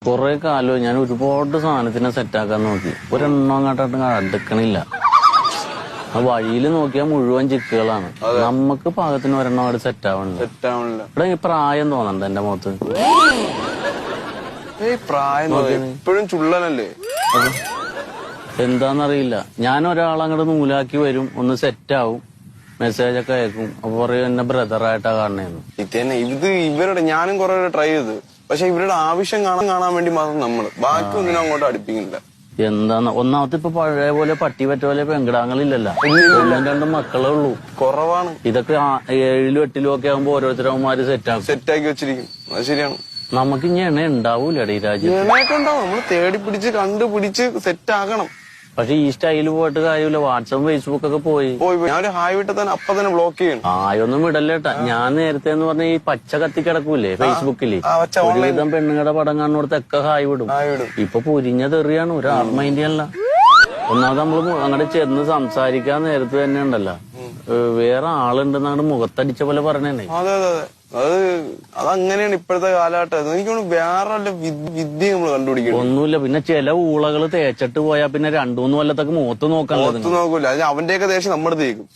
കൊറേ കാലം ഞാൻ ഒരുപാട് സാധനത്തിനെ സെറ്റാക്കാൻ നോക്കി. ഒരെണ്ണം അങ്ങോട്ടും അടുക്കണില്ല. ആ വഴിയിൽ നോക്കിയാൽ മുഴുവൻ ചിക്കുകളാണ്. നമുക്ക് പാകത്തിന് ഒരെണ്ണം അവിടെ സെറ്റ് ആവണില്ല. ഇവിടെ ഈ പ്രായം തോന്നണ്ട എന്റെ മുഖത്ത്. ഇപ്പോഴും ചുള്ളനല്ലേ? എന്താന്നറിയില്ല. ഞാൻ ഒരാളങ്ങോട്ട് നൂലാക്കി വരും, ഒന്ന് സെറ്റാവും, മെസ്സേജൊക്കെ അയക്കും. അപ്പൊ പറയും എന്നെ ബ്രദറായിട്ടാ കാണണേന്ന്. ഇത് ഇവരുടെ ഞാനും കുറെ ട്രൈ ചെയ്ത്, പക്ഷെ ഇവരുടെ ആവശ്യം കാണാൻ വേണ്ടി മാത്രം നമ്മള് ബാക്കി ഒന്നിനും അങ്ങോട്ട് അടുപ്പിക്കുന്നില്ല. എന്താന്ന് ഒന്നാമത്തെ ഇപ്പൊ പഴയ പോലെ പട്ടി പറ്റ പോലെ പെങ്കിടാങ്ങളില്ലല്ലോ. രണ്ടും മക്കളേ ഉള്ളൂ. കുറവാണ്. ഇതൊക്കെ 7 8 ഒക്കെ ആകുമ്പോ ഓരോരുത്തരവന്മാര് സെറ്റാക്കി വെച്ചിരിക്കും. അത് ശരിയാണ്. നമുക്ക് ഇനി എണ്ണ ഉണ്ടാവൂലേ ഈ രാജ്യത്ത്? എണ്ണയൊക്കെ ഉണ്ടാവും. നമ്മള് തേടി പിടിച്ച് കണ്ടുപിടിച്ച് സെറ്റ് ആക്കണം. പക്ഷെ ഈ സ്റ്റൈല് പോയിട്ട് കാര്യമില്ല. വാട്സപ്പ് ഫേസ്ബുക്ക് ഒക്കെ പോയി ഞാൻ ഒരു ഹായ് വിട്ട് തന്നെ അപ്പൊ തന്നെ ബ്ലോക്ക് ചെയ്യണം. ആയൊന്നും വിടല്ലേട്ടാ. ഞാൻ നേരത്തെ എന്ന് പറഞ്ഞ ഈ പച്ച കത്തി കിടക്കൂലേ ഫേസ്ബുക്കില്, ഒരുവിധം പെണ്ണുങ്ങളുടെ പടം കാണുന്നിടത്തൊക്കെ ഹായ് വിടും. ഇപ്പൊ പൊരിഞ്ഞ തെറിയാണ്, ഒരു ആർമൈൻഡിയല്ല. ഒന്നാമത് നമ്മള് അങ്ങോട്ട് ചെന്ന് സംസാരിക്കാൻ നേരത്തെ തന്നെ ഉണ്ടല്ലോ, വേറെ ആളുണ്ടെന്നാണ് മുഖത്തടിച്ച പോലെ പറഞ്ഞേ. അതെ അതെ അതെ, അതങ്ങനെയാണ് ഇപ്പോഴത്തെ കാലഘട്ടം. എനിക്ക് വേറെ വിദ്യ നമ്മൾ കണ്ടുപിടിക്കണം. ഒന്നുമില്ല. പിന്നെ ചില ഊളകള് തേച്ചിട്ട് പോയാ പിന്നെ 2-3 കൊല്ലത്തൊക്കെ മുഖത്ത് നോക്കാൻ നോക്കൂല. അവന്റെയൊക്കെ ദേഷ്യം നമ്മുടെ തേക്കും.